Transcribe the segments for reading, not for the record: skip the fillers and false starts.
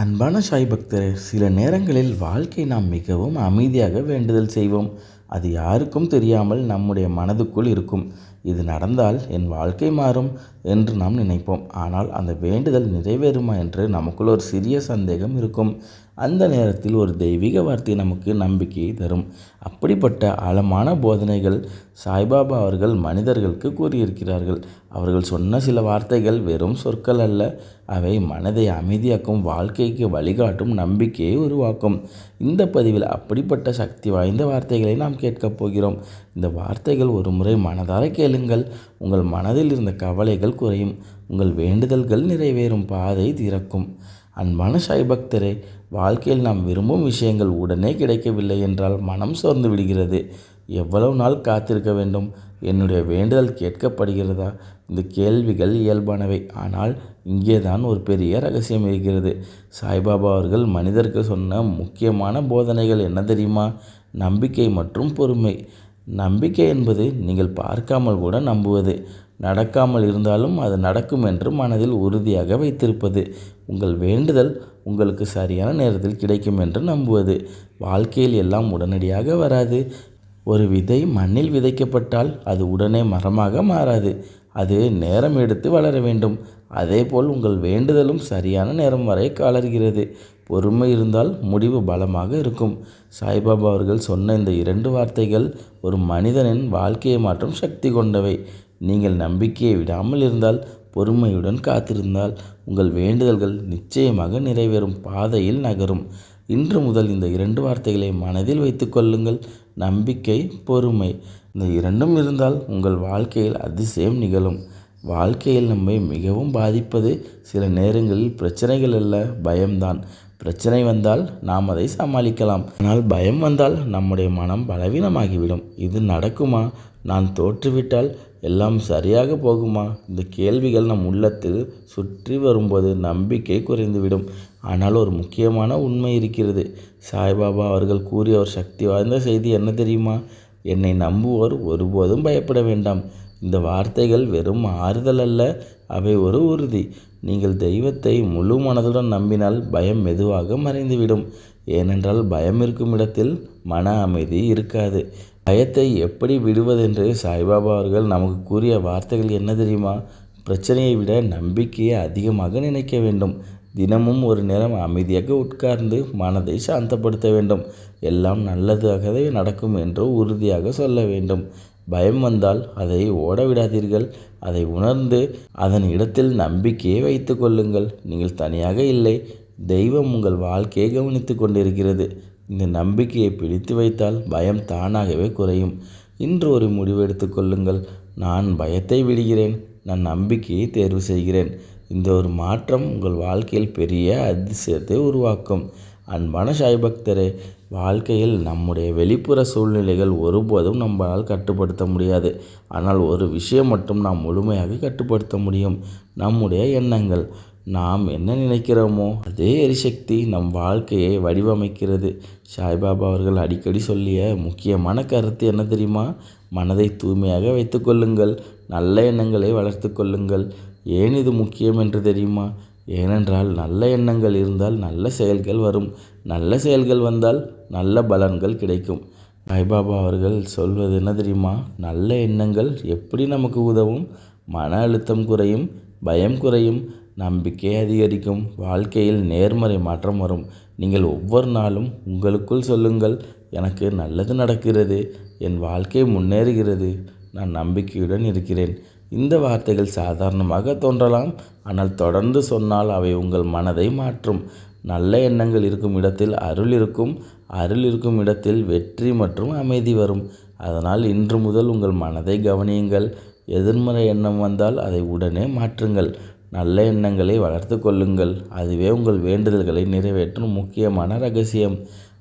அன்பான சாய் பக்தரே, சில நேரங்களில் வாழ்க்கை நாம் மிகவும் அமைதியாக வேண்டுதல் செய்வோம். அது யாருக்கும் தெரியாமல் நம்முடைய மனதுக்குள் இருக்கும். இது நடந்தால் என் வாழ்க்கை மாறும் என்று நாம் நினைப்போம். ஆனால் அந்த வேண்டுதல் நிறைவேறுமா என்று நமக்குள் ஒரு சிறிய சந்தேகம் இருக்கும். அந்த நேரத்தில் ஒரு தெய்வீக வார்த்தை நமக்கு நம்பிக்கையை தரும். அப்படிப்பட்ட ஆழமான போதனைகள் சாய்பாபா அவர்கள் மனிதர்களுக்கு கூறியிருக்கிறார்கள். அவர்கள் சொன்ன சில வார்த்தைகள் வெறும் சொற்கள் அல்ல, அவை மனதை அமைதியாக்கும், வாழ்க்கைக்கு வழிகாட்டும், நம்பிக்கையை உருவாக்கும். இந்த பதிவில் அப்படிப்பட்ட சக்தி வாய்ந்த வார்த்தைகளை நாம் கேட்கப் போகிறோம். இந்த வார்த்தைகள் ஒரு முறை மனதார கேளுங்கள். உங்கள் மனதில் இருந்த கவலைகள் குறையும், உங்கள் வேண்டுதல்கள் நிறைவேறும் பாதை திறக்கும். அன்பான சாய் பக்தரே, வாழ்க்கையில் நாம் விரும்பும் விஷயங்கள் உடனே கிடைக்கவில்லை என்றால் மனம் சோர்ந்து விடுகிறது. எவ்வளவு நாள் காத்திருக்க வேண்டும்? என்னுடைய வேண்டுதல் கேட்கப்படுகிறதா? இந்த கேள்விகள் இயல்பானவை. ஆனால் இங்கே தான் ஒரு பெரிய ரகசியம் இருக்கிறது. சாய்பாபா அவர்கள் மனிதருக்கு சொன்ன முக்கியமான போதனைகள் என்ன தெரியுமா? நம்பிக்கை மற்றும் பொறுமை. நம்பிக்கை என்பது நீங்கள் பார்க்காமல் கூட நம்புவது. நடக்காமல் இருந்தாலும் அது நடக்கும் என்று மனதில் உறுதியாக வைத்திருப்பது. உங்கள் வேண்டுதல் உங்களுக்கு சரியான நேரத்தில் கிடைக்கும் என்று நம்புவது. வாழ்க்கையில் எல்லாம் உடனடியாக வராது. ஒரு விதை மண்ணில் விதைக்கப்பட்டால் அது உடனே மரமாக மாறாது. அது நேரம் எடுத்து வளர வேண்டும். அதேபோல் உங்கள் வேண்டுதலும் சரியான நேரம் வரை வளர்கிறது. பொறுமை இருந்தால் முடிவு பலமாக இருக்கும். சாய்பாபா அவர்கள் சொன்ன இந்த 2 வார்த்தைகள் ஒரு மனிதனின் வாழ்க்கையை மாற்றும் சக்தி கொண்டவை. நீங்கள் நம்பிக்கையை விடாமல் இருந்தால், பொறுமையுடன் காத்திருந்தால், உங்கள் வேண்டுதல்கள் நிச்சயமாக நிறைவேறும் பாதையில் நகரும். இன்று முதல் இந்த 2 வார்த்தைகளை மனதில் வைத்து கொள்ளுங்கள். நம்பிக்கை, பொறுமை, இந்த 2ம் இருந்தால் உங்கள் வாழ்க்கையில் அதிசயம் நிகழும். வாழ்க்கையில் நம்மை மிகவும் பாதிப்பது சில நேரங்களில் பிரச்சனைகள் அல்ல, பயம்தான். பிரச்சனை வந்தால் நாம் அதை சமாளிக்கலாம். ஆனால் பயம் வந்தால் நம்முடைய மனம் பலவீனமாகிவிடும். இது நடக்குமா? நான் தோற்றுவிட்டால் எல்லாம் சரியாக போகுமா? இந்த கேள்விகள் நம் உள்ளத்தில் சுற்றி வரும்போது நம்பிக்கை குறைந்துவிடும். ஆனால் ஒரு முக்கியமான உண்மை இருக்கிறது. சாய்பாபா அவர்கள் கூறிய ஒரு சக்தி வாய்ந்த செய்தி என்ன தெரியுமா? என்னை நம்புவோர் ஒருபோதும் பயப்பட வேண்டாம். இந்த வார்த்தைகள் வெறும் ஆறுதல் அல்ல, அவை ஒரு உறுதி. நீங்கள் தெய்வத்தை முழு மனதுடன் நம்பினால் பயம் மெதுவாக மறைந்துவிடும். ஏனென்றால் பயம் இருக்கும் இடத்தில் மன அமைதி இருக்காது. பயத்தை எப்படி விடுவதென்று சாய்பாபா அவர்கள் நமக்கு கூறிய வார்த்தைகள் என்ன தெரியுமா? பிரச்சனையை விட நம்பிக்கையை அதிகமாக நினைக்க வேண்டும். தினமும் ஒரு நேரம் அமைதியாக உட்கார்ந்து மனதை சாந்தப்படுத்த வேண்டும். எல்லாம் நல்லதாகவே நடக்கும் என்று உறுதியாக சொல்ல வேண்டும். பயம் வந்தால் அதை ஓட விடாதீர்கள். அதை உணர்ந்து அதன் இடத்தில் நம்பிக்கையை வைத்து கொள்ளுங்கள். நீங்கள் தனியாக இல்லை, தெய்வம் உங்கள் வாழ்க்கையை கவனித்து கொண்டிருக்கிறது. இந்த நம்பிக்கையை பிடித்து வைத்தால் பயம் தானாகவே குறையும். இன்று ஒரு முடிவு எடுத்துக்கொள்ளுங்கள். நான் பயத்தை விடுகிறேன், நான் நம்பிக்கையை தேர்வு செய்கிறேன். இந்த ஒரு மாற்றம் உங்கள் வாழ்க்கையில் பெரிய அதிசயத்தை உருவாக்கும். அன்பான சாய் பக்தரே, வாழ்க்கையில் நம்முடைய வெளிப்புற சூழ்நிலைகள் ஒருபோதும் நம்மால் கட்டுப்படுத்த முடியாது. ஆனால் ஒரு விஷயம் மட்டும் நாம் முழுமையாக கட்டுப்படுத்த முடியும்: நம்முடைய எண்ணங்கள். நாம் என்ன நினைக்கிறோமோ அதே எரிசக்தி நம் வாழ்க்கையை வடிவமைக்கிறது. சாய்பாபா அவர்கள் அடிக்கடி சொல்லிய முக்கியமான கருத்து என்ன தெரியுமா? மனதை தூய்மையாக வைத்து கொள்ளுங்கள், நல்ல எண்ணங்களை வளர்த்து கொள்ளுங்கள். ஏன் இது முக்கியம் என்று தெரியுமா? ஏனென்றால் நல்ல எண்ணங்கள் இருந்தால் நல்ல செயல்கள் வரும். நல்ல செயல்கள் வந்தால் நல்ல பலன்கள் கிடைக்கும். சாய்பாபா அவர்கள் சொல்வது என்ன தெரியுமா? நல்ல எண்ணங்கள் எப்படி நமக்கு உதவும்? மன அழுத்தம் குறையும், பயம் குறையும், நம்பிக்கை அதிகரிக்கும், வாழ்க்கையில் நேர்மறை மாற்றம் வரும். நீங்கள் ஒவ்வொரு நாளும் உங்களுக்குள் சொல்லுங்கள்: எனக்கு நல்லது நடக்கிறது, என் வாழ்க்கை முன்னேறுகிறது, நான் நம்பிக்கையுடன் இருக்கிறேன். இந்த வார்த்தைகள் சாதாரணமாக தோன்றலாம், ஆனால் தொடர்ந்து சொன்னால் அவை உங்கள் மனதை மாற்றும். நல்ல எண்ணங்கள் இருக்கும் இடத்தில் அருள் இருக்கும், அருள் இருக்கும் இடத்தில் வெற்றி மற்றும் அமைதி வரும். அதனால் இன்று முதல் உங்கள் மனதை கவனியுங்கள். எதிர்மறை எண்ணம் வந்தால் அதை உடனே மாற்றுங்கள். நல்ல எண்ணங்களை வளர்த்து கொள்ளுங்கள். அதுவே உங்கள் வேண்டுதல்களை நிறைவேற்றும் முக்கியமான ரகசியம்.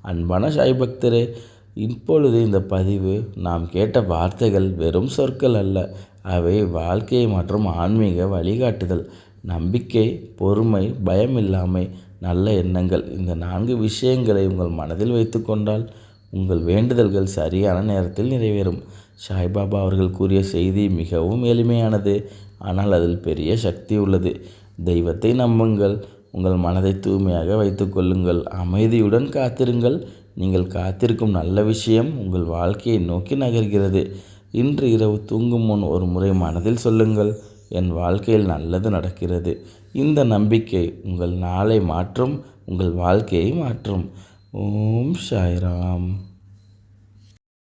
அன்பான சாய் பக்தரே, இப்பொழுது இந்த பதிவு நாம் கேட்ட வார்த்தைகள் வெறும் சொற்கள் அல்ல, அவை வாழ்க்கையை மற்றும் ஆன்மீக வழிகாட்டுதல். நம்பிக்கை, பொறுமை, பயமில்லாமை, நல்ல எண்ணங்கள், இந்த 4 விஷயங்களை உங்கள் மனதில் வைத்து கொண்டால் உங்கள் வேண்டுதல்கள் சரியான நேரத்தில் நிறைவேறும். சாய்பாபா அவர்கள் கூறிய செய்தி மிகவும் எளிமையானது, ஆனால் அதில் பெரிய சக்தி உள்ளது. தெய்வத்தை நம்புங்கள், உங்கள் மனதை தூய்மையாக வைத்துக்கொள்ளுங்கள். அமைதியுடன் காத்திருங்கள். நீங்கள் காத்திருக்கும் நல்ல விஷயம் உங்கள் வாழ்க்கையை நோக்கி நகர்கிறது. இன்று இரவு தூங்கும் முன் ஒரு முறை மனதில் சொல்லுங்கள், என் வாழ்க்கையில் நல்லது நடக்கிறது. இந்த நம்பிக்கை உங்கள் நாளை மாற்றும், உங்கள் வாழ்க்கையை மாற்றும். ஓம் சாய்ராம்.